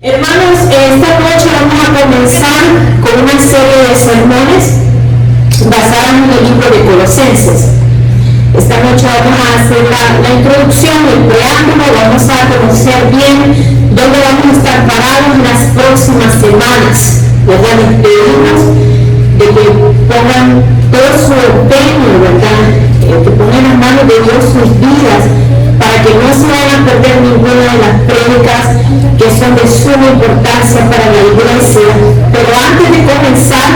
Hermanos, esta noche vamos a comenzar con una serie de sermones basadas en el libro de Colosenses. Esta noche vamos a hacer la introducción, el preámbulo, vamos a conocer bien dónde vamos a estar parados en las próximas semanas, ¿verdad? Les pedimos de que pongan todo su empeño, ¿verdad? Que pongan en manos de Dios sus vidas, para que no se vayan a perder ninguna de las prédicas que son de suma importancia para la iglesia. Pero antes de comenzar,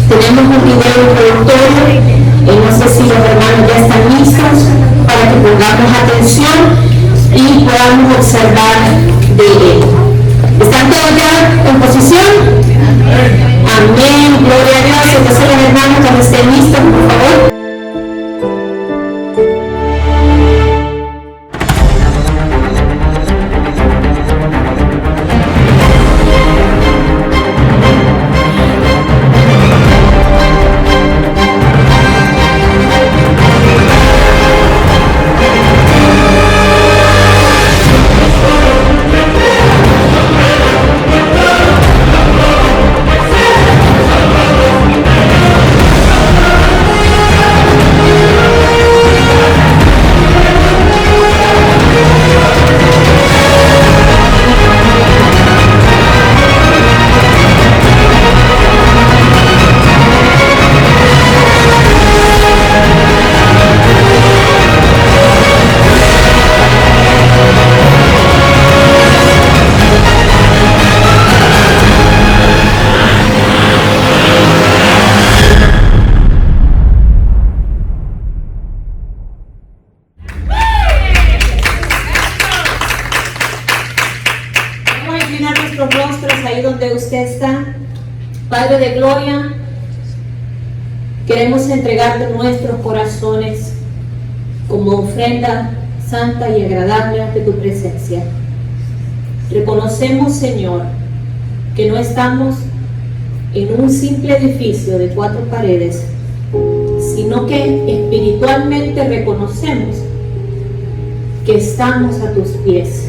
tenemos un video introductorio. No sé si los hermanos ya están listos para que pongamos atención y podamos observar de él. ¿Están todos ya en posición? Amén, gloria a Dios. Entonces los hermanos, cuando estén listos, por favor. Padre de gloria, queremos entregarte nuestros corazones como ofrenda santa y agradable ante tu presencia. Reconocemos, Señor, que no estamos en un simple edificio de 4 paredes, sino que espiritualmente reconocemos que estamos a tus pies,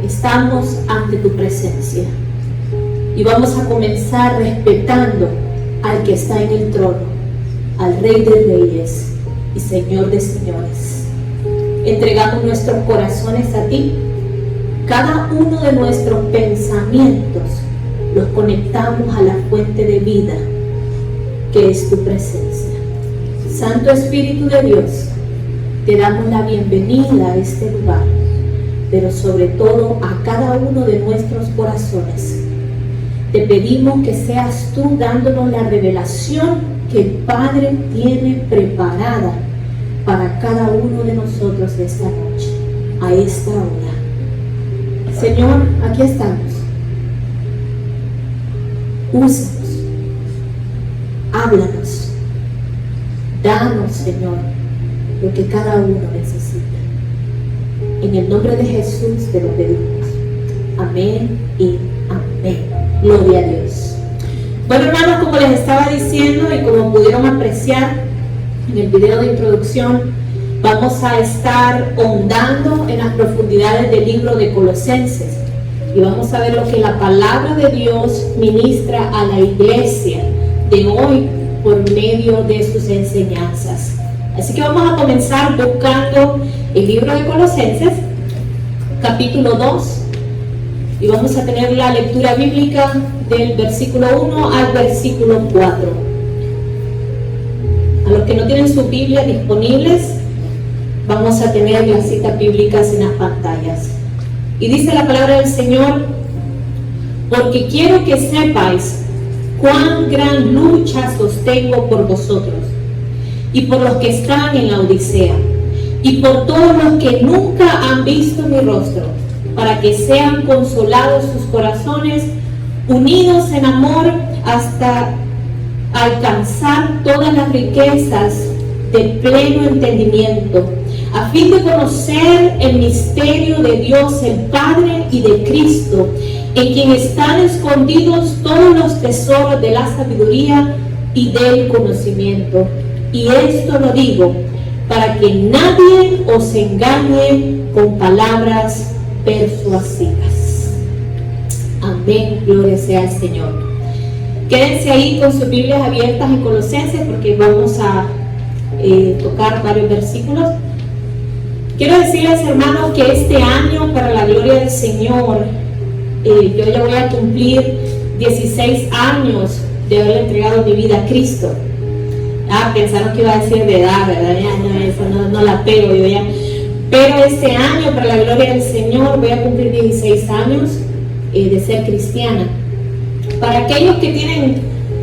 estamos ante tu presencia. Y vamos a comenzar respetando al que está en el trono, al Rey de Reyes y Señor de Señores. Entregamos nuestros corazones a ti. Cada uno de nuestros pensamientos los conectamos a la fuente de vida, que es tu presencia. Santo Espíritu de Dios, te damos la bienvenida a este lugar, pero sobre todo a cada uno de nuestros corazones. Te pedimos que seas tú dándonos la revelación que el Padre tiene preparada para cada uno de nosotros esta noche, a esta hora. Señor, aquí estamos. Úsanos, háblanos, danos, Señor, lo que cada uno necesita. En el nombre de Jesús te lo pedimos. Amén y amén. Gloria a Dios. Bueno, hermanos, como les estaba diciendo y como pudieron apreciar en el video de introducción, vamos a estar ahondando en las profundidades del libro de Colosenses y vamos a ver lo que la palabra de Dios ministra a la iglesia de hoy por medio de sus enseñanzas. Así que vamos a comenzar buscando el libro de Colosenses, capítulo 2. Y vamos a tener la lectura bíblica del versículo 1 al versículo 4. A los que no tienen sus Biblias disponibles, vamos a tener las citas bíblicas en las pantallas. Y dice la palabra del Señor: porque quiero que sepáis cuán gran lucha sostengo por vosotros, y por los que están en la Odisea, y por todos los que nunca han visto mi rostro, para que sean consolados sus corazones, unidos en amor hasta alcanzar todas las riquezas de pleno entendimiento, a fin de conocer el misterio de Dios el Padre y de Cristo, en quien están escondidos todos los tesoros de la sabiduría y del conocimiento. Y esto lo digo para que nadie os engañe con palabras persuasivas. Amén, gloria sea al Señor. Quédense ahí con sus Biblias abiertas en Colosenses porque vamos a tocar varios versículos. Quiero decirles, hermanos, que este año, para la gloria del Señor, yo ya voy a cumplir 16 años de haber entregado mi vida a Cristo. Pensaron que iba a decir de edad, ¿verdad? Ya, eso no la pego yo ya. Pero este año, para la gloria del Señor, voy a cumplir 16 años de ser cristiana. Para aquellos que tienen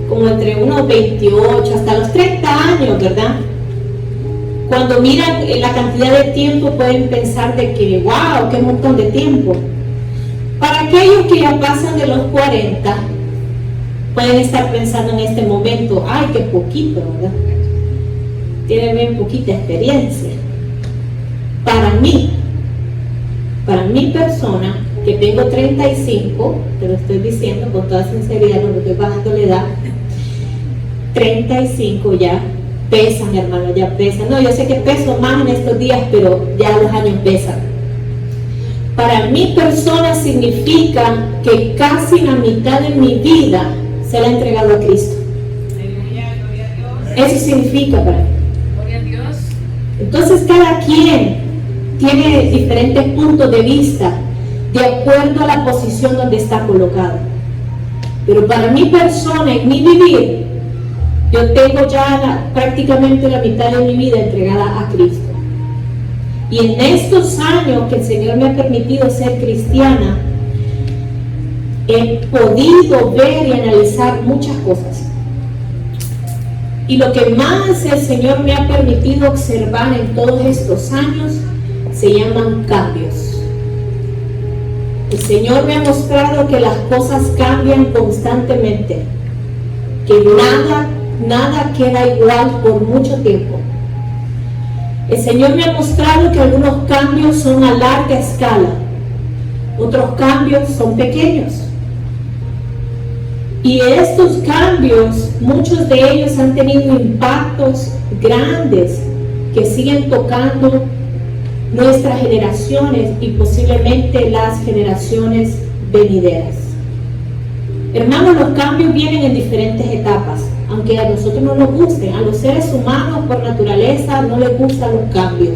como entre unos 28 hasta los 30 años, ¿verdad? Cuando miran la cantidad de tiempo pueden pensar de que, wow, qué montón de tiempo. Para aquellos que ya pasan de los 40, pueden estar pensando en este momento, ay, qué poquito, ¿verdad? Tienen bien poquita experiencia. Para mi persona, que tengo 35, te lo estoy diciendo con toda sinceridad, no me estoy bajando la edad, 35 ya pesan, hermano, ya pesan. No, yo sé que peso más en estos días, pero ya los años pesan. Para mi persona significa que casi la mitad de mi vida se la he entregado a Cristo. Eso significa para mí. Gloria a Dios. Entonces cada quien tiene diferentes puntos de vista de acuerdo a la posición donde está colocado. Pero para mi persona, en mi vivir, yo tengo ya prácticamente la mitad de mi vida entregada a Cristo. Y en estos años que el Señor me ha permitido ser cristiana, he podido ver y analizar muchas cosas. Y lo que más el Señor me ha permitido observar en todos estos años se llaman cambios. El Señor me ha mostrado que las cosas cambian constantemente, que nada queda igual por mucho tiempo. El Señor me ha mostrado que algunos cambios son a larga escala, otros cambios son pequeños. Y estos cambios, muchos de ellos han tenido impactos grandes que siguen tocando nuestras generaciones y posiblemente las generaciones venideras. Hermanos, los cambios vienen en diferentes etapas, aunque a nosotros no nos gusten. A los seres humanos por naturaleza no les gustan los cambios,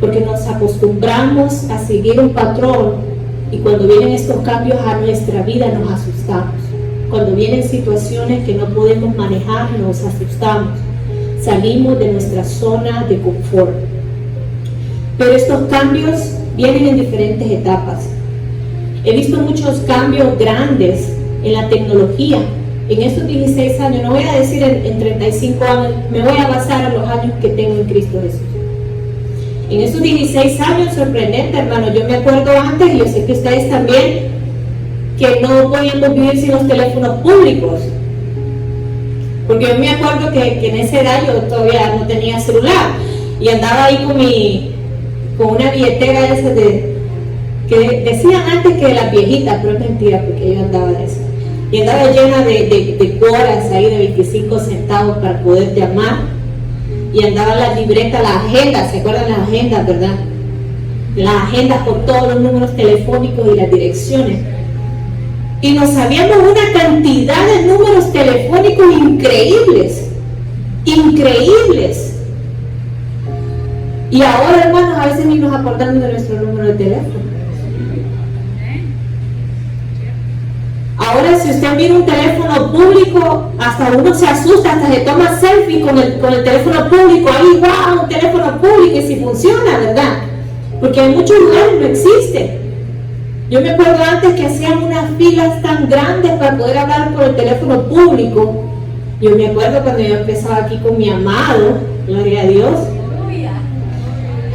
porque nos acostumbramos a seguir un patrón y cuando vienen estos cambios a nuestra vida nos asustamos. Cuando vienen situaciones que no podemos manejar nos asustamos, salimos de nuestra zona de confort. Pero estos cambios vienen en diferentes etapas. He visto muchos cambios grandes en la tecnología. En estos 16 años, no voy a decir en 35 años, me voy a basar en los años que tengo en Cristo Jesús. En estos 16 años, sorprendente, hermano. Yo me acuerdo antes, y yo sé que ustedes también, que no podíamos vivir sin los teléfonos públicos. Porque yo me acuerdo que en esa edad yo todavía no tenía celular y andaba ahí con una billetera de esas que decían antes que de las viejitas, pero es mentira porque yo andaba de eso. Y andaba llena de cuoras ahí de 25 centavos para poder llamar. Y andaba la libreta, la agenda, ¿se acuerdan las agendas, verdad? Las agendas con todos los números telefónicos y las direcciones. Y nos sabíamos una cantidad de números telefónicos increíbles. Increíbles. Y ahora, hermanos, a veces ni nos acordamos de nuestro número de teléfono. Ahora, si usted mira un teléfono público, hasta uno se asusta, hasta se toma selfie con el teléfono público. Ahí, wow, un teléfono público, y si funciona, ¿verdad? Porque en muchos lugares no existe. Yo me acuerdo antes que hacían unas filas tan grandes para poder hablar por el teléfono público. Yo me acuerdo cuando yo empezaba aquí con mi amado, gloria a Dios.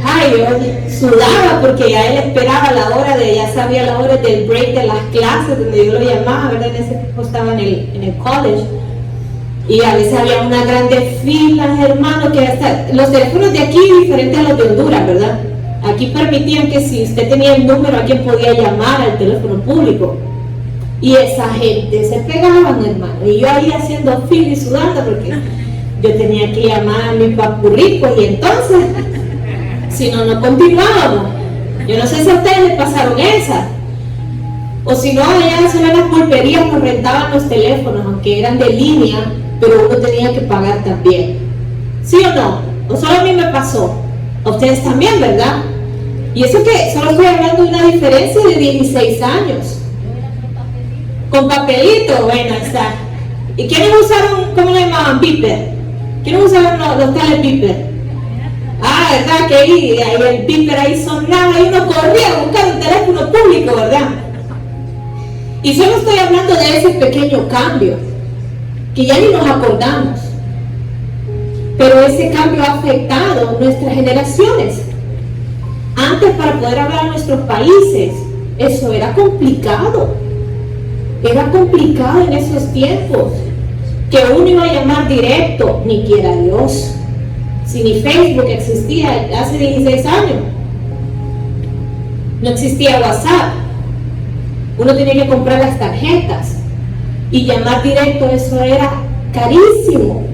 Ay, yo sudaba porque ya él esperaba la hora ya sabía la hora del break de las clases donde yo lo llamaba, ¿verdad? En ese tiempo estaba en el college y a veces había unas grandes filas, hermano, que hasta los teléfonos de aquí diferentes a los de Honduras, ¿verdad? Aquí permitían que si usted tenía el número a quien podía llamar al teléfono público y esa gente se pegaban, hermano, y yo ahí haciendo fila y sudando porque yo tenía que llamar a mi papurrico y entonces si no, no continuábamos. Yo no sé si a ustedes les pasaron esa. O si no, allá en las pulperías nos rentaban los teléfonos, aunque eran de línea, pero uno tenía que pagar también. ¿Sí o no? O solo a mí me pasó. A ustedes también, ¿verdad? Y eso que solo estoy hablando de una diferencia de 16 años. Con papelito, bueno, está. ¿Y quiénes usaron, cómo le llamaban? Piper. ¿Quiénes usaron los telepiper? Ah, ¿verdad? Que ahí el piper ahí sonaba y uno corría a buscar un teléfono público, ¿verdad? Y solo estoy hablando de ese pequeño cambio, que ya ni nos acordamos. Pero ese cambio ha afectado nuestras generaciones. Antes, para poder hablar a nuestros países, eso era complicado. Era complicado en esos tiempos, que uno iba a llamar directo, ni quiera Dios. Si ni Facebook existía hace 16 años, no existía WhatsApp, uno tenía que comprar las tarjetas y llamar directo, eso era carísimo.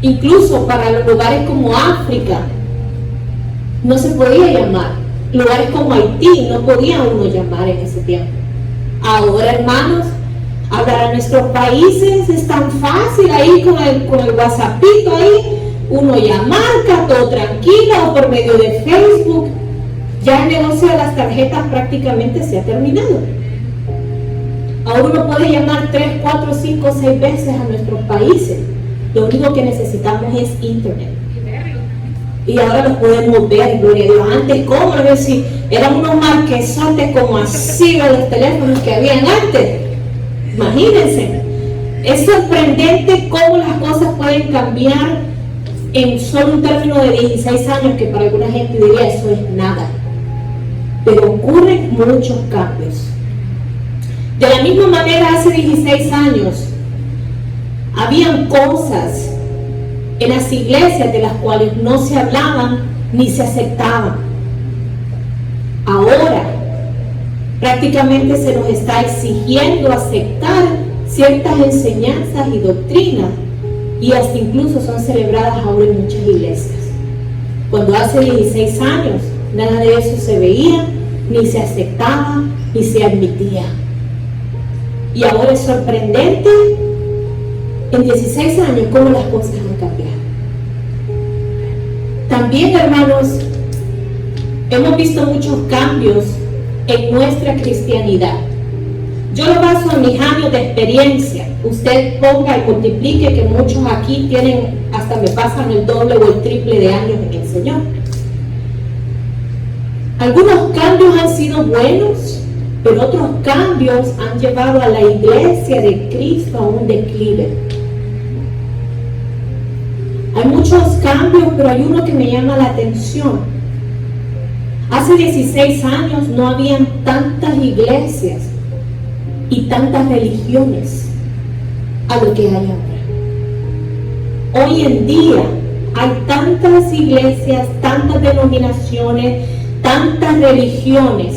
Incluso para los lugares como África no se podía llamar, lugares como Haití no podía uno llamar en ese tiempo. Ahora, hermanos, hablar a nuestros países es tan fácil ahí con el WhatsAppito ahí, uno ya marca todo tranquilo, o por medio de Facebook. Ya el negocio de las tarjetas prácticamente se ha terminado. Ahora uno puede llamar 3, 4, 5, 6 veces a nuestros países. Lo único que necesitamos es internet. Y ahora los podemos ver, gloria a Dios. Antes, ¿cómo? A ver si eran unos marquesotes como así de los teléfonos que habían antes. Imagínense. Es sorprendente cómo las cosas pueden cambiar en solo un término de 16 años, que para alguna gente diría eso es nada. Pero ocurren muchos cambios. De la misma manera, hace 16 años, habían cosas en las iglesias de las cuales no se hablaban ni se aceptaban. Ahora, prácticamente se nos está exigiendo aceptar ciertas enseñanzas y doctrinas, y hasta incluso son celebradas ahora en muchas iglesias. Cuando hace 16 años, nada de eso se veía, ni se aceptaba, ni se admitía. Y ahora es sorprendente, en 16 años, cómo las cosas han cambiado. También, hermanos, hemos visto muchos cambios en nuestra cristianidad. Yo lo baso en mis años de experiencia. Usted ponga y multiplique, que muchos aquí tienen, hasta me pasan el doble o el triple de años en el Señor. Algunos cambios han sido buenos, pero otros cambios han llevado a la iglesia de Cristo a un declive. Hay muchos cambios, pero hay uno que me llama la atención. Hace 16 años no habían tantas iglesias y tantas religiones a lo que hay ahora. Hoy en día hay tantas iglesias, tantas denominaciones, tantas religiones,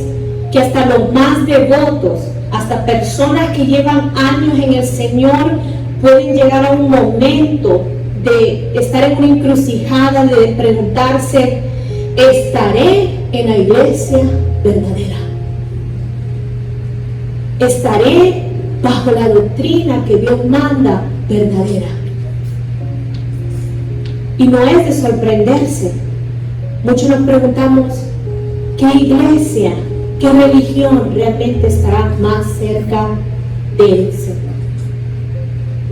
que hasta los más devotos, hasta personas que llevan años en el Señor, pueden llegar a un momento de estar en una encrucijada, de preguntarse: ¿estaré en la iglesia verdadera? ¿Estaré bajo la doctrina que Dios manda verdadera? Y no es de sorprenderse. Muchos nos preguntamos: ¿qué iglesia, qué religión realmente estará más cerca del Señor?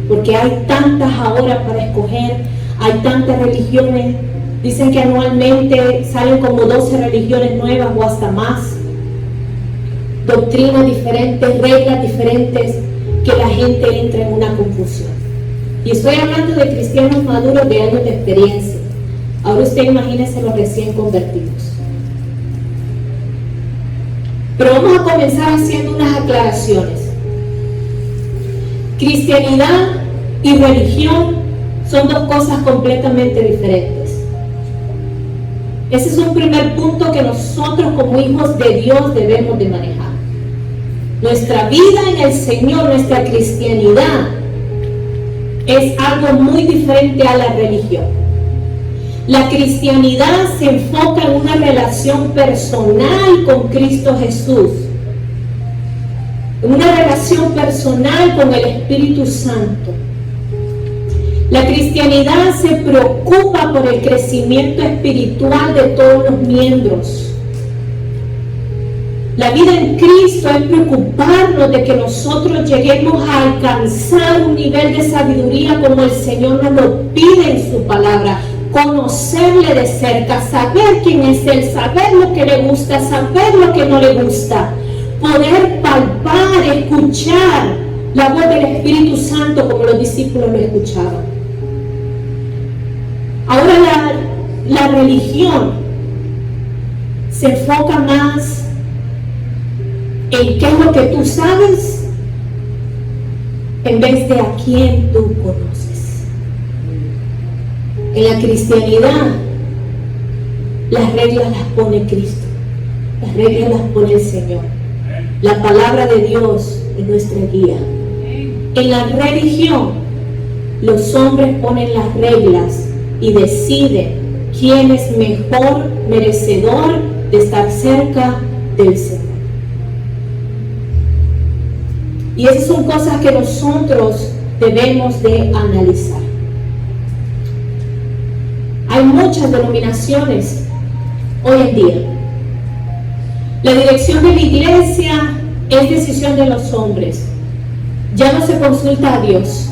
Porque hay tantas ahora para escoger, hay tantas religiones. Dicen que anualmente salen como 12 religiones nuevas o hasta más. Doctrinas diferentes, reglas diferentes, que la gente entra en una confusión. Y estoy hablando de cristianos maduros de años de experiencia. Ahora usted imagínese los recién convertidos. Pero vamos a comenzar haciendo unas aclaraciones. Cristianidad y religión son dos cosas completamente diferentes. Ese es un primer punto que nosotros como hijos de Dios debemos de manejar. Nuestra vida en el Señor, nuestra cristianidad, es algo muy diferente a la religión. La cristianidad se enfoca en una relación personal con Cristo Jesús. en una relación personal con el Espíritu Santo. La cristianidad se preocupa por el crecimiento espiritual de todos los miembros. La vida en Cristo es preocuparnos de que nosotros lleguemos a alcanzar un nivel de sabiduría como el Señor nos lo pide en su palabra. Conocerle de cerca, saber quién es Él, saber lo que le gusta, saber lo que no le gusta. Poder palpar, escuchar la voz del Espíritu Santo como los discípulos lo escuchaban. Ahora la religión se enfoca más en qué es lo que tú sabes en vez de a quién tú conoces. En la cristianidad las reglas las pone Cristo, las reglas las pone el Señor. La palabra de Dios es nuestra guía. En la religión los hombres ponen las reglas y deciden quién es mejor merecedor de estar cerca del Señor. Y esas son cosas que nosotros debemos de analizar. Hay muchas denominaciones hoy en día. La dirección de la iglesia es decisión de los hombres. Ya no se consulta a Dios.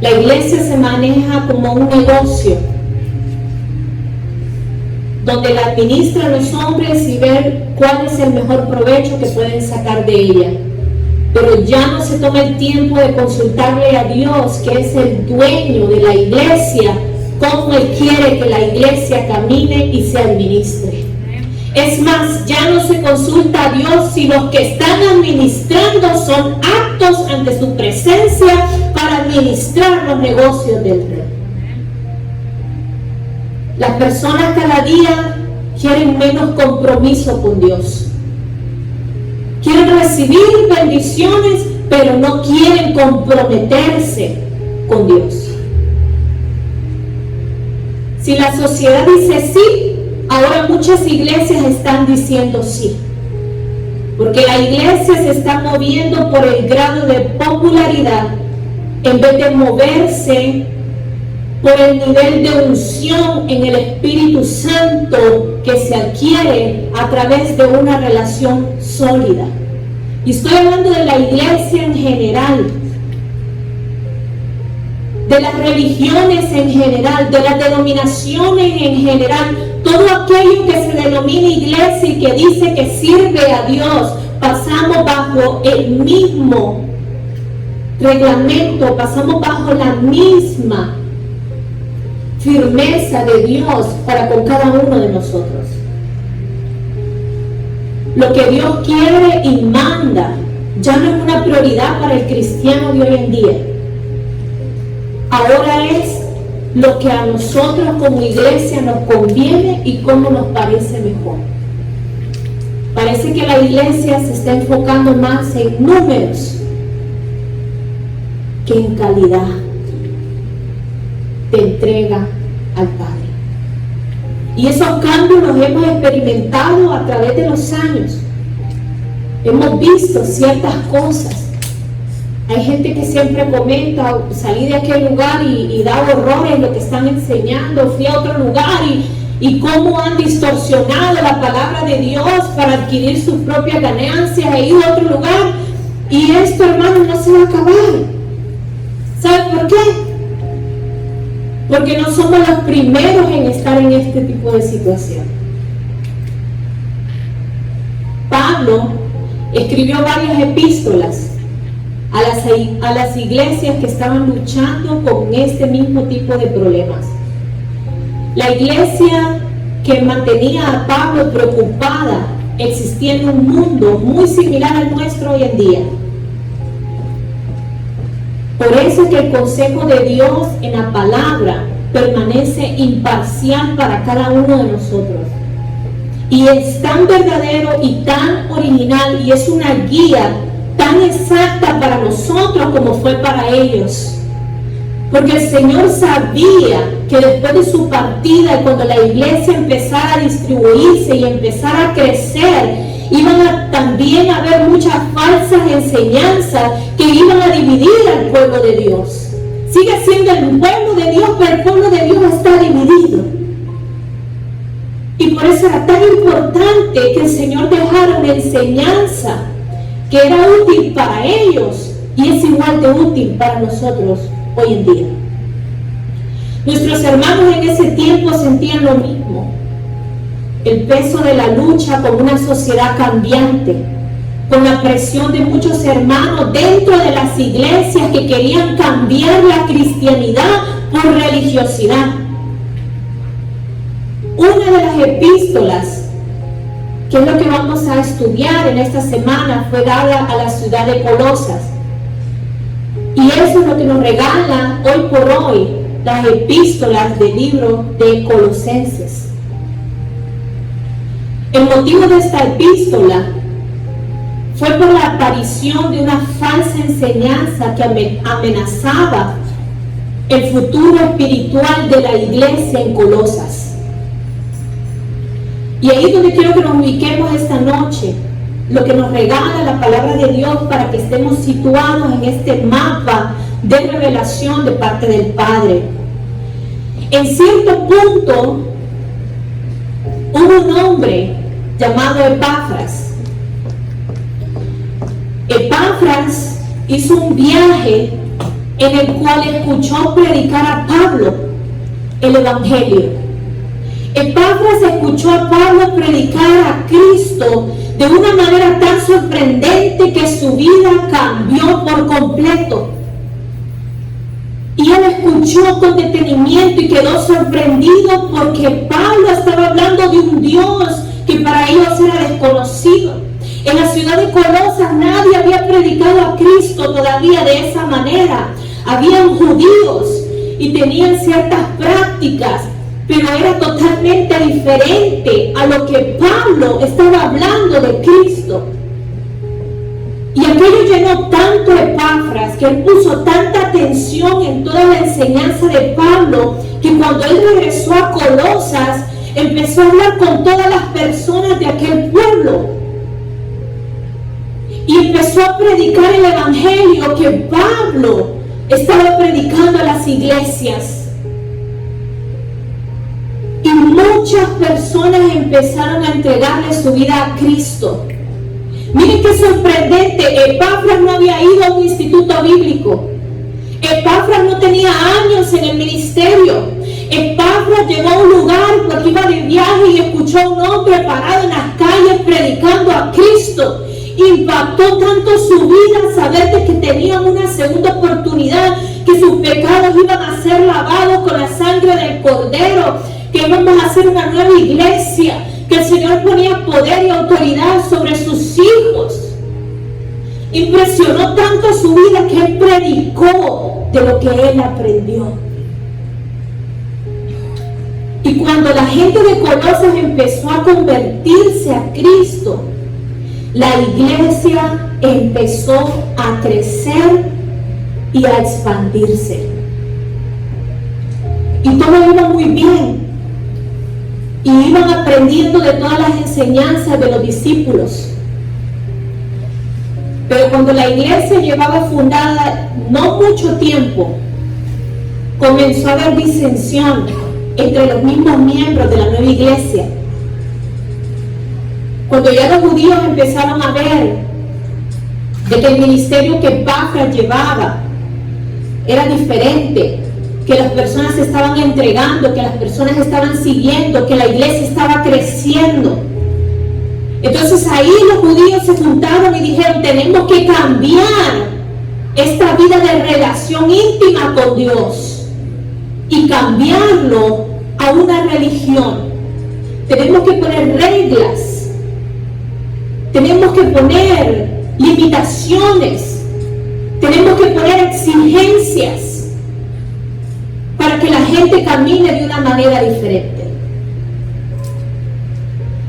La iglesia se maneja como un negocio donde la administran los hombres y ver cuál es el mejor provecho que pueden sacar de ella. Pero ya no se toma el tiempo de consultarle a Dios, que es el dueño de la iglesia, cómo Él quiere que la iglesia camine y se administre. Es más, ya no se consulta a Dios si los que están administrando son aptos ante su presencia para administrar los negocios del rey. Las personas cada día quieren menos compromiso con Dios. Quieren recibir bendiciones, pero no quieren comprometerse con Dios. Si la sociedad dice sí, ahora muchas iglesias están diciendo sí. Porque la iglesia se está moviendo por el grado de popularidad en vez de moverse por el nivel de unción en el Espíritu Santo que se adquiere a través de una relación sólida. Y estoy hablando de la iglesia en general, de las religiones en general, de las denominaciones en general, todo aquello que se denomina iglesia y que dice que sirve a Dios, pasamos bajo el mismo reglamento, pasamos bajo la misma firmeza de Dios para con cada uno de nosotros. Lo que Dios quiere y manda ya no es una prioridad para el cristiano de hoy en día. Ahora es lo que a nosotros como iglesia nos conviene y cómo nos parece mejor. Parece que la iglesia se está enfocando más en números que en calidad de entrega al Padre. Y esos cambios los hemos experimentado a través de los años. Hemos visto ciertas cosas. Hay gente que siempre comenta, salí de aquel lugar y da horrores lo que están enseñando, fui a otro lugar y cómo han distorsionado la palabra de Dios para adquirir sus propias ganancias, he ido a otro lugar y esto, hermano, no se va a acabar. ¿Saben por qué? Porque no somos los primeros en estar en este tipo de situación. Pablo escribió varias epístolas a las iglesias que estaban luchando con este mismo tipo de problemas. La iglesia que mantenía a Pablo preocupada existía en un mundo muy similar al nuestro hoy en día. Por eso es que el consejo de Dios en la palabra permanece imparcial para cada uno de nosotros. Y es tan verdadero y tan original y es una guía tan exacta para nosotros como fue para ellos. Porque el Señor sabía que después de su partida y cuando la iglesia empezara a distribuirse y empezara a crecer, iban a también haber muchas falsas enseñanzas que iban a dividir al pueblo de Dios. Sigue siendo el pueblo de Dios, pero el pueblo de Dios está dividido. Y por eso era tan importante que el Señor dejara una enseñanza que era útil para ellos y es igual de útil para nosotros hoy en día. Nuestros hermanos en ese tiempo sentían lo mismo. El peso de la lucha con una sociedad cambiante, con la presión de muchos hermanos dentro de las iglesias que querían cambiar la cristianidad por religiosidad. Una de las epístolas, que es lo que vamos a estudiar en esta semana, fue dada a la ciudad de Colosas. Y eso es lo que nos regala hoy por hoy las epístolas del libro de Colosenses. El motivo de esta epístola fue por la aparición de una falsa enseñanza que amenazaba el futuro espiritual de la iglesia en Colosas. Y ahí es donde quiero que nos ubiquemos esta noche, lo que nos regala la palabra de Dios para que estemos situados en este mapa de revelación de parte del Padre. En cierto punto, hubo un hombre llamado Epafras. Epafras hizo un viaje en el cual escuchó predicar a Pablo el Evangelio. Epafras escuchó a Pablo predicar a Cristo de una manera tan sorprendente que su vida cambió por completo. Y él escuchó con detenimiento y quedó sorprendido porque Pablo estaba hablando de un Dios que para ellos era desconocido. En la ciudad de Colosas nadie había predicado a Cristo todavía de esa manera. Habían judíos y tenían ciertas prácticas, pero era totalmente diferente a lo que Pablo estaba hablando de Cristo. Y aquello llenó tanto a Epafras, que él puso tanta atención en toda la enseñanza de Pablo, que cuando él regresó a Colosas, empezó a hablar con todas las personas de aquel pueblo. Y empezó a predicar el Evangelio que Pablo estaba predicando a las iglesias. Y muchas personas empezaron a entregarle su vida a Cristo. Miren qué sorprendente, Epafras no había ido a un instituto bíblico. Epafras no tenía años en el ministerio. Epafras llegó a un lugar porque iba de viaje y escuchó a un hombre parado en las calles predicando a Cristo. Impactó tanto su vida saber de que tenían una segunda oportunidad, que sus pecados iban a ser lavados con la sangre del Cordero, que íbamos a hacer una nueva iglesia, que el Señor ponía poder y autoridad sobre sus hijos. Impresionó tanto su vida que él predicó de lo que él aprendió. Y cuando la gente de Colosas empezó a convertirse a Cristo, la iglesia empezó a crecer y a expandirse. Y todo iba muy bien. Y iban aprendiendo de todas las enseñanzas de los discípulos. Pero cuando la iglesia llevaba fundada no mucho tiempo, comenzó a haber disensión entre los mismos miembros de la nueva iglesia. Cuando ya los judíos empezaron a ver de que el ministerio que Epafras llevaba era diferente, que las personas se estaban entregando, que las personas estaban siguiendo, que la iglesia estaba creciendo. Entonces ahí los judíos se juntaron y dijeron: tenemos que cambiar esta vida de relación íntima con Dios y cambiarlo a una religión. Tenemos que poner reglas, tenemos que poner limitaciones, tenemos que poner exigencias para que la gente camine de una manera diferente.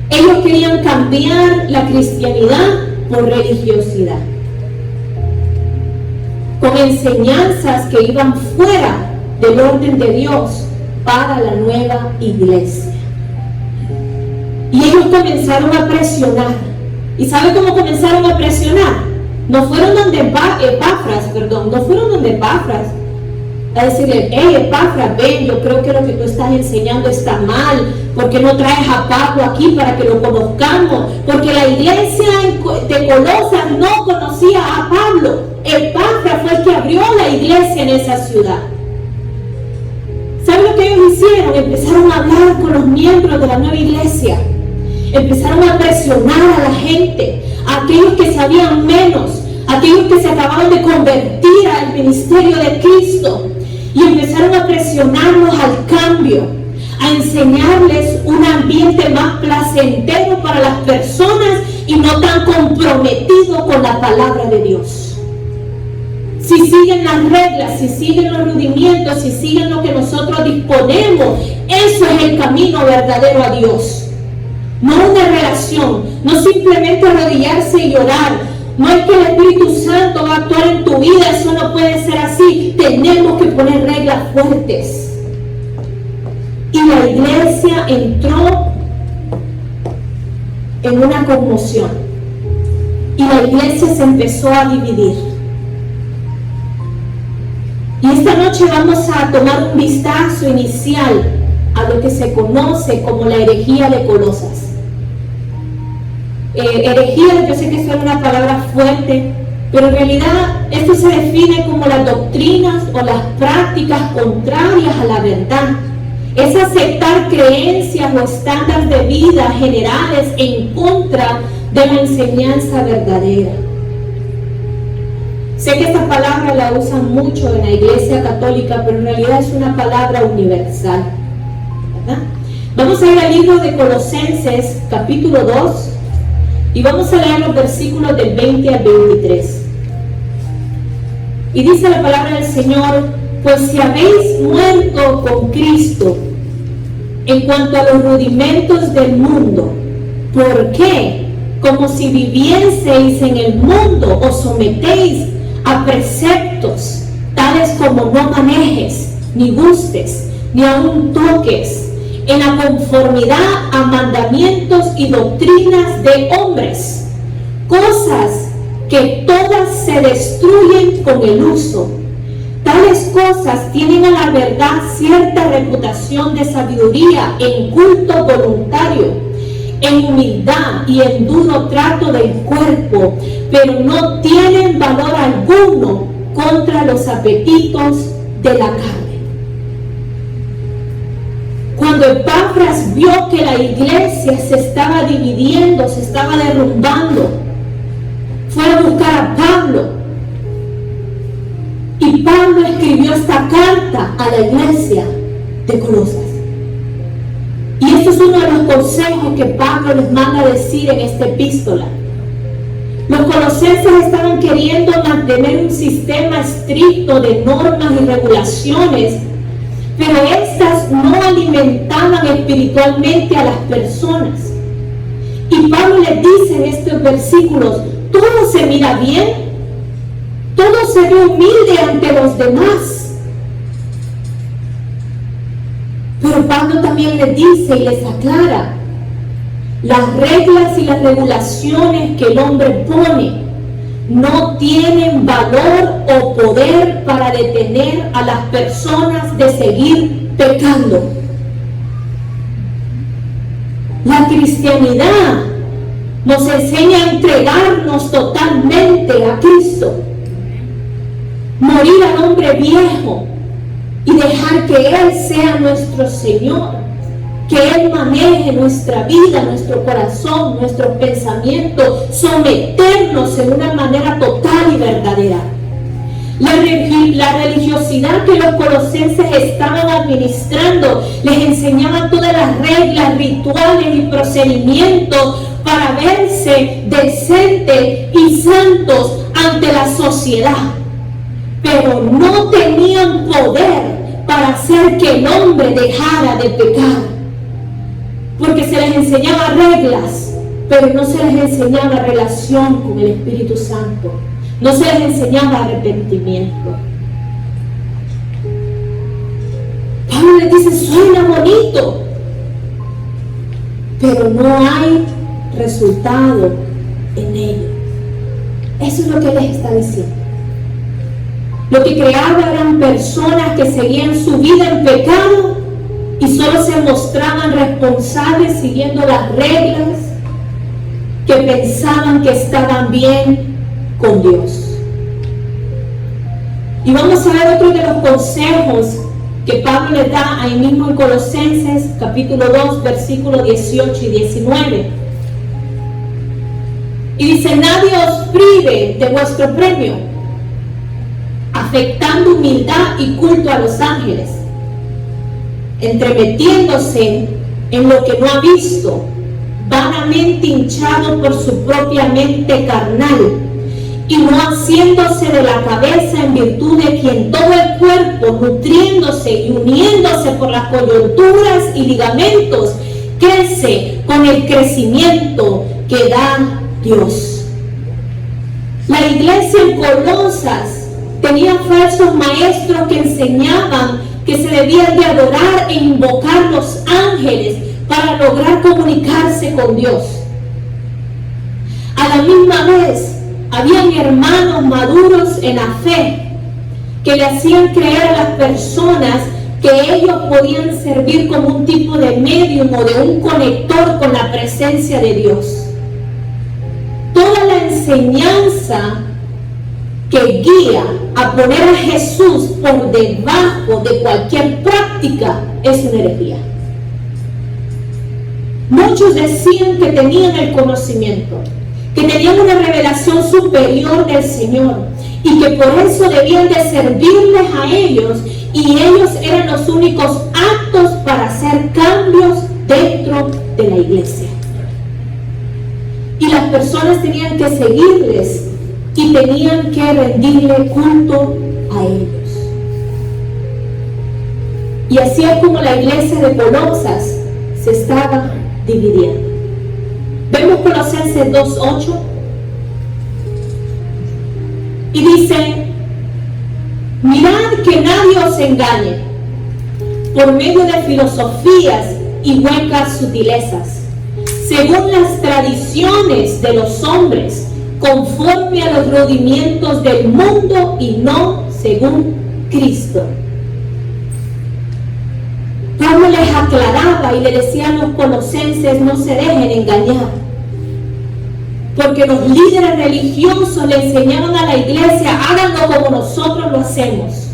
Ellos querían cambiar la cristianidad por religiosidad, con enseñanzas que iban fuera del orden de Dios para la nueva iglesia. Y ellos comenzaron a presionar. ¿Y sabe cómo comenzaron a presionar? No fueron donde Epafras a decirle, hey Epafras, ven, yo creo que lo que tú estás enseñando está mal, ¿por qué no traes a Pablo aquí para que lo conozcamos? Porque la iglesia de Colosas no conocía a Pablo. Epafras fue el que abrió la iglesia en esa ciudad. ¿Saben lo que ellos hicieron? Empezaron a hablar con los miembros de la nueva iglesia. Empezaron a presionar a la gente, a aquellos que sabían menos, a aquellos que se acababan de convertir al ministerio de Cristo. Y empezaron a presionarlos al cambio, a enseñarles un ambiente más placentero para las personas y no tan comprometido con la palabra de Dios. Si siguen las reglas, si siguen los rudimentos, si siguen lo que nosotros disponemos, eso es el camino verdadero a Dios. No una relación, no simplemente arrodillarse y llorar. No es que el Espíritu Santo va a actuar en tu vida, eso no puede ser así. Tenemos que poner reglas fuertes. Y la iglesia entró en una conmoción. Y la iglesia se empezó a dividir. Y esta noche vamos a tomar un vistazo inicial a lo que se conoce como la herejía de Colosas. Herejía, yo sé que suena una palabra fuerte, pero en realidad esto se define como las doctrinas o las prácticas contrarias a la verdad. Es aceptar creencias o estándares de vida generales en contra de la enseñanza verdadera. Sé que esta palabra la usan mucho en la iglesia católica, pero en realidad es una palabra universal, ¿verdad? Vamos a ir al libro de Colosenses, capítulo 2, y vamos a leer los versículos del 20 al 23. Y dice la palabra del Señor: pues si habéis muerto con Cristo en cuanto a los rudimentos del mundo, ¿por qué, como si vivieseis en el mundo, os sometéis a preceptos tales como no manejes, ni gustes, ni aun toques, en la conformidad a mandamientos y doctrinas de hombres, cosas que todas se destruyen con el uso? Tales cosas tienen a la verdad cierta reputación de sabiduría en culto voluntario, en humildad y en duro trato del cuerpo, pero no tienen valor alguno contra los apetitos de la carne. Cuando Epafras vio que la iglesia se estaba dividiendo, se estaba derrumbando, fue a buscar a Pablo. Y Pablo escribió esta carta a la iglesia de Colosas. Y esto es uno de los consejos que Pablo les manda a decir en esta epístola. Los colosenses estaban queriendo mantener un sistema estricto de normas y regulaciones, pero estas no alimentaban espiritualmente a las personas. Y Pablo les dice en estos versículos: todo se mira bien, todo se ve humilde ante los demás. Pero Pablo también les dice y les aclara: las reglas y las regulaciones que el hombre pone no tienen valor o poder para detener a las personas de seguir pecando. La cristianidad nos enseña a entregarnos totalmente a Cristo, morir al hombre viejo y dejar que Él sea nuestro Señor, que Él maneje nuestra vida, nuestro corazón, nuestros pensamientos, someternos en una manera total y verdadera. La religiosidad que los colosenses estaban administrando les enseñaba todas las reglas, rituales y procedimientos para verse decentes y santos ante la sociedad, pero no tenían poder para hacer que el hombre dejara de pecar, porque se les enseñaba reglas, pero no se les enseñaba relación con el Espíritu Santo, no se les enseñaba arrepentimiento. Pablo les dice: suena bonito, pero no hay resultado en ello. Eso es lo que les está diciendo. Lo que creaba eran personas que seguían su vida en pecado y solo se mostraban responsables siguiendo las reglas que pensaban que estaban bien con Dios. Y vamos a ver otro de los consejos que Pablo les da ahí mismo en Colosenses capítulo 2 versículos 18 y 19. Y dice: nadie os prive de vuestro premio, afectando humildad y culto a los ángeles, entremetiéndose en lo que no ha visto, vanamente hinchado por su propia mente carnal, y no haciéndose de la cabeza en virtud de quien todo el cuerpo, nutriéndose y uniéndose por las coyunturas y ligamentos, crece con el crecimiento que da Dios. La iglesia en Colosas tenía falsos maestros que enseñaban que se debían de adorar e invocar los ángeles para lograr comunicarse con Dios. A la misma vez, habían hermanos maduros en la fe que le hacían creer a las personas que ellos podían servir como un tipo de medium o de un conector con la presencia de Dios. Toda la enseñanza que guía a poner a Jesús por debajo de cualquier práctica es una herejía. Muchos decían que tenían el conocimiento, que tenían una revelación superior del Señor y que por eso debían de servirles a ellos, y ellos eran los únicos aptos para hacer cambios dentro de la iglesia. Y las personas tenían que seguirles y tenían que rendirle culto a ellos. Y así es como la iglesia de Colosas se estaba dividiendo. Vemos Colosenses 2:8 y dice: mirad que nadie os engañe por medio de filosofías y huecas sutilezas, según las tradiciones de los hombres, conforme a los rudimientos del mundo y no según Cristo. Pablo les aclaraba y le decía a los colosenses: no se dejen engañar, porque los líderes religiosos le enseñaron a la iglesia: háganlo como nosotros lo hacemos.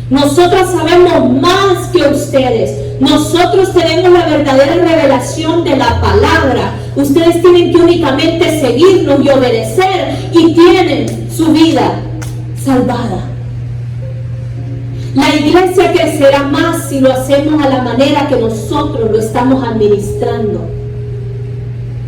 Nosotros sabemos más que ustedes. Nosotros tenemos la verdadera revelación de la palabra. Ustedes tienen que únicamente seguirnos y obedecer, y tienen su vida salvada. La iglesia crecerá más si lo hacemos a la manera que nosotros lo estamos administrando.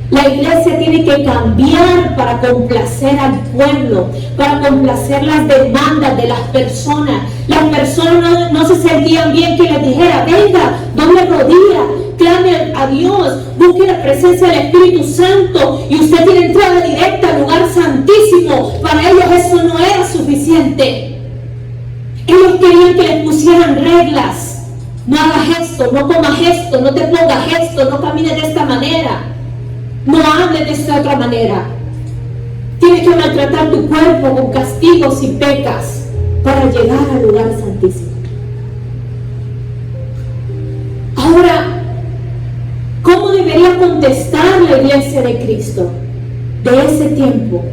La iglesia tiene que cambiar para complacer al pueblo, para complacer las demandas de las personas. Las personas no se sentían bien que les dijera: venga, doble rodilla, clame a Dios, busque la presencia del Espíritu Santo y usted tiene entrada directa al lugar santísimo. Para ellos eso no era suficiente. Ellos querían que les pusieran reglas: no hagas esto, no comas esto, no te pongas esto, no camines de esta manera, no hables de esta otra manera. Tienes que maltratar tu cuerpo con castigos y pecas para llegar al lugar santísimo. Ahora, ¿cómo debería contestar la iglesia de Cristo de ese tiempo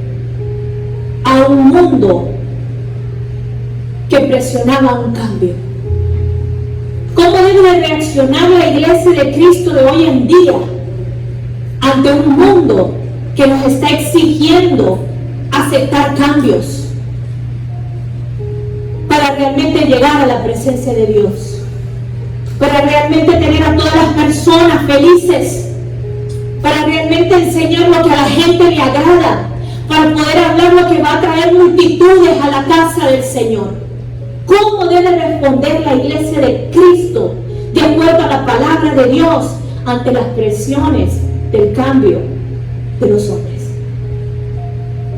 a un mundo que presionaba un cambio? ¿Cómo debe reaccionar la iglesia de Cristo de hoy en día ante un mundo que nos está exigiendo aceptar cambios para realmente llegar a la presencia de Dios, para realmente tener a todas las personas felices, para realmente enseñar lo que a la gente le agrada, para poder hablar lo que va a traer multitudes a la casa del Señor? ¿Cómo debe responder la iglesia de Cristo de acuerdo a la palabra de Dios ante las presiones del cambio de los hombres?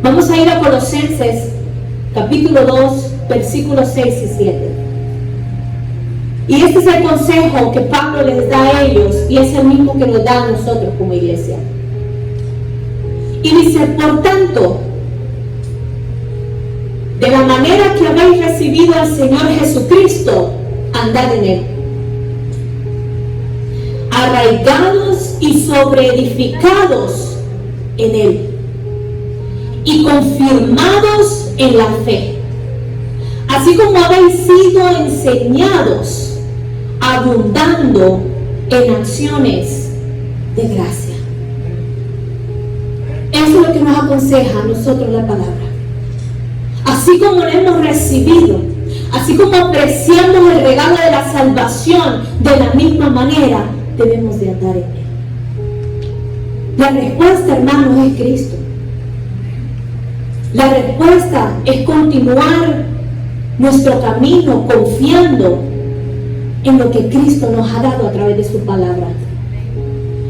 Vamos a ir a Colosenses capítulo 2 versículos 6 y 7. Y este es el consejo que Pablo les da a ellos, y es el mismo que nos da a nosotros como iglesia. Y dice: por tanto, De la manera que habéis recibido al Señor Jesucristo, andad en Él, arraigados y sobreedificados en Él, y confirmados en la fe, así como habéis sido enseñados, abundando en acciones de gracia. Eso es lo que nos aconseja a nosotros la palabra. Así como lo hemos recibido, así como apreciamos el regalo de la salvación, de la misma manera debemos de andar en Él. La respuesta, hermanos, es Cristo. La respuesta es continuar nuestro camino confiando en lo que Cristo nos ha dado a través de su palabra.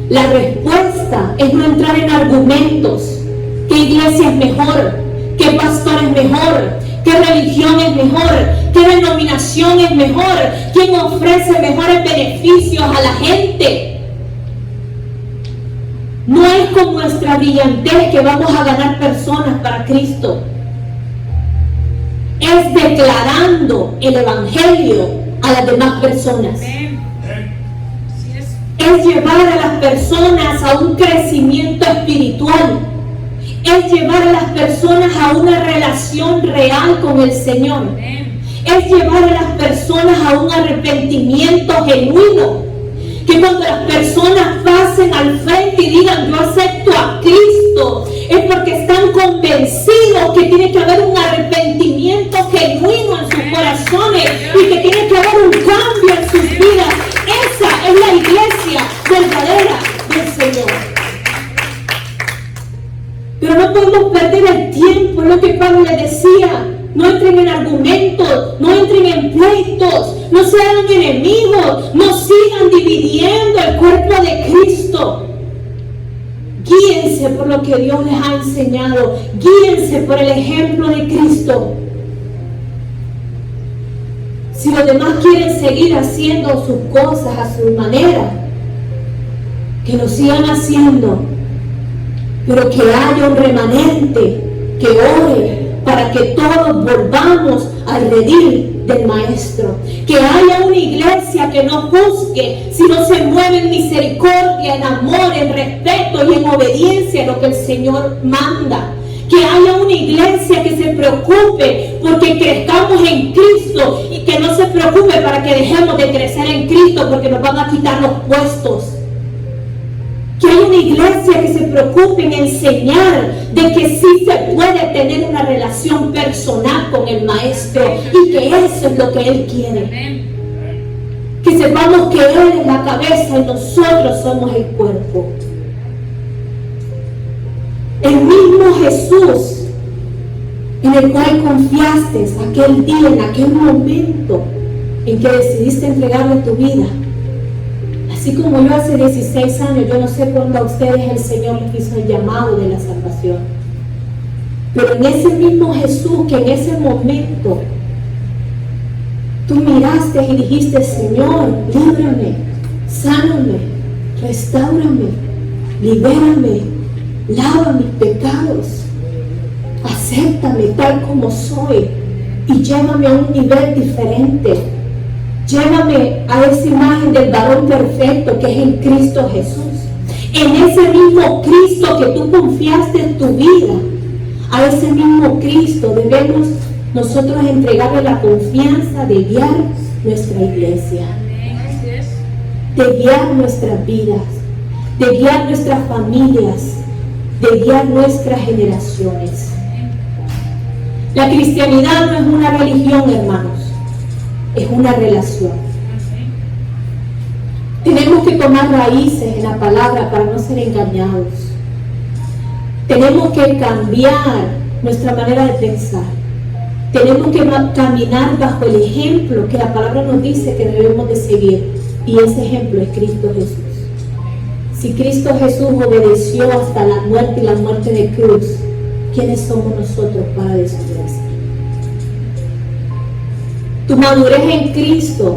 La respuesta es no entrar en argumentos, qué iglesia es mejor, qué pastor es mejor, qué religión es mejor, qué denominación es mejor, quién ofrece mejores beneficios a la gente. No es con nuestra brillantez que vamos a ganar personas para Cristo. Es declarando el evangelio a las demás personas. Es llevar a las personas a un crecimiento espiritual. Es llevar a las personas a una relación real con el Señor. Es llevar a las personas a un arrepentimiento genuino. Que cuando las personas pasen al frente y digan yo acepto a Cristo, es porque están convencidos que tiene que haber un arrepentimiento genuino en sus corazones y que tiene que haber un cambio en sus vidas. Esa es la iglesia verdadera del Señor. Pero no podemos perder el tiempo, es lo que Pablo les decía. No entren en argumentos, no entren en pleitos, no se hagan enemigos, no sigan dividiendo el cuerpo de Cristo. Guíense por lo que Dios les ha enseñado, guíense por el ejemplo de Cristo. Si los demás quieren seguir haciendo sus cosas a su manera, que lo sigan haciendo, pero que haya un remanente que ore para que todos volvamos al redil del Maestro. Que haya una iglesia que no juzgue, sino se mueve en misericordia, en amor, en respeto y en obediencia a lo que el Señor manda. Que haya una iglesia que se preocupe porque crezcamos en Cristo y que no se preocupe para que dejemos de crecer en Cristo porque nos van a quitar los puestos. Que hay una iglesia que se preocupe en enseñar de que sí se puede tener una relación personal con el Maestro y que eso es lo que Él quiere. Que sepamos que Él es la cabeza y nosotros somos el cuerpo. El mismo Jesús en el cual confiaste aquel día, en aquel momento en que decidiste entregarle tu vida. Así como yo hace 16 años, yo no sé cuándo a ustedes el Señor les hizo el llamado de la salvación. Pero en ese mismo Jesús que en ese momento tú miraste y dijiste, Señor, líbrame, sáname, restáurame, libérame, lava mis pecados, acéptame tal como soy y llévame a un nivel diferente. Llévame a esa imagen del varón perfecto que es en Cristo Jesús. En ese mismo Cristo que tú confiaste en tu vida, a ese mismo Cristo debemos nosotros entregarle la confianza de guiar nuestra iglesia, de guiar nuestras vidas, de guiar nuestras familias, de guiar nuestras generaciones. La cristianidad no es una religión, hermanos. Es una relación. Tenemos que tomar raíces en la palabra para no ser engañados. Tenemos que cambiar nuestra manera de pensar. Tenemos que caminar bajo el ejemplo que la palabra nos dice que debemos de seguir. Y ese ejemplo es Cristo Jesús. Si Cristo Jesús obedeció hasta la muerte y la muerte de cruz, ¿quiénes somos nosotros para desobedecer? Tu madurez en Cristo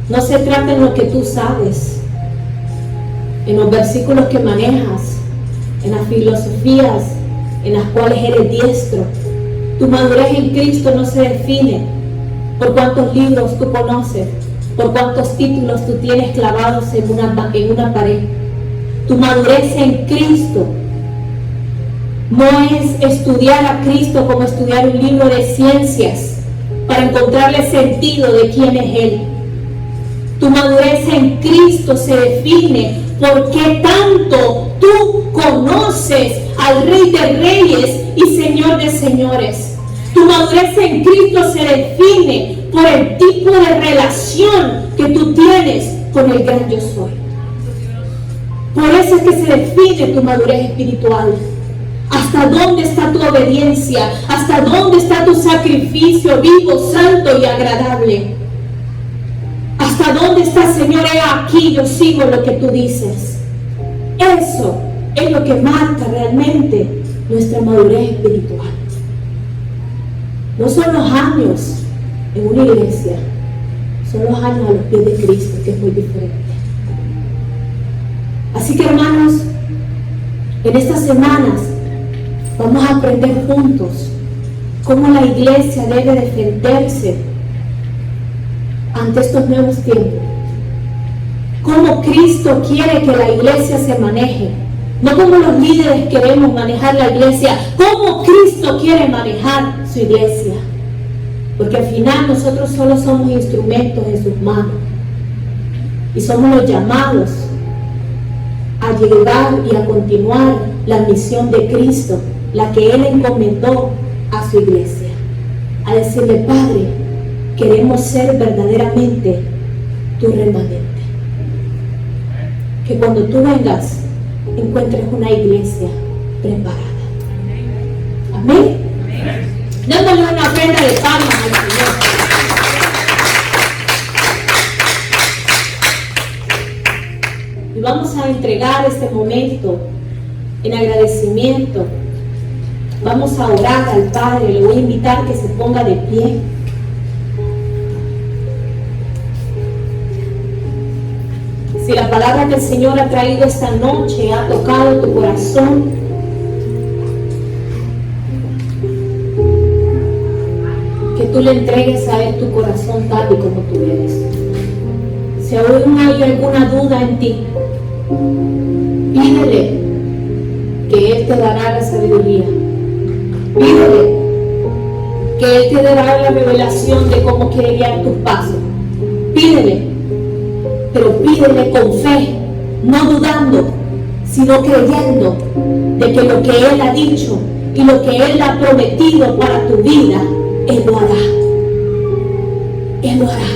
no se trata en lo que tú sabes, en los versículos que manejas, en las filosofías en las cuales eres diestro. Tu madurez en Cristo no se define por cuántos libros tú conoces, por cuántos títulos tú tienes clavados en una pared. Tu madurez en Cristo no es estudiar a Cristo como estudiar un libro de ciencias para encontrarle sentido de quién es Él. Tu madurez en Cristo se define por qué tanto tú conoces al Rey de Reyes y Señor de Señores. Tu madurez en Cristo se define por el tipo de relación que tú tienes con el gran yo soy. Por eso es que se define tu madurez espiritual. ¿Hasta dónde está tu obediencia? ¿Hasta dónde está tu sacrificio vivo, santo y agradable? ¿Hasta dónde está, Señor? He aquí, yo sigo lo que tú dices. Eso es lo que marca realmente nuestra madurez espiritual. No son los años en una iglesia, son los años a los pies de Cristo, que es muy diferente. Así que, hermanos, en estas semanas vamos a aprender juntos cómo la iglesia debe defenderse ante estos nuevos tiempos. Cómo Cristo quiere que la iglesia se maneje. No como los líderes queremos manejar la iglesia. Cómo Cristo quiere manejar su iglesia. Porque al final nosotros solo somos instrumentos en sus manos. Y somos los llamados a llevar y a continuar la misión de Cristo, la que Él encomendó a su iglesia. A decirle: Padre, queremos ser verdaderamente tu remanente. Que cuando tú vengas, encuentres una iglesia preparada. Amén. Démosle una ofrenda de palmas al Señor. Y vamos a entregar este momento en agradecimiento. Vamos a orar al Padre. Le voy a invitar que se ponga de pie. Si la palabra que el Señor ha traído esta noche ha tocado tu corazón, que tú le entregues a Él tu corazón tal y como tú eres. Si aún hay alguna duda en ti, pídele que Él te dará la sabiduría. Pídele que Él te dará la revelación de cómo quiere guiar tus pasos. Pídele. Pero pídele con fe, no dudando, sino creyendo de que lo que Él ha dicho y lo que Él ha prometido para tu vida, Él lo hará. Él lo hará.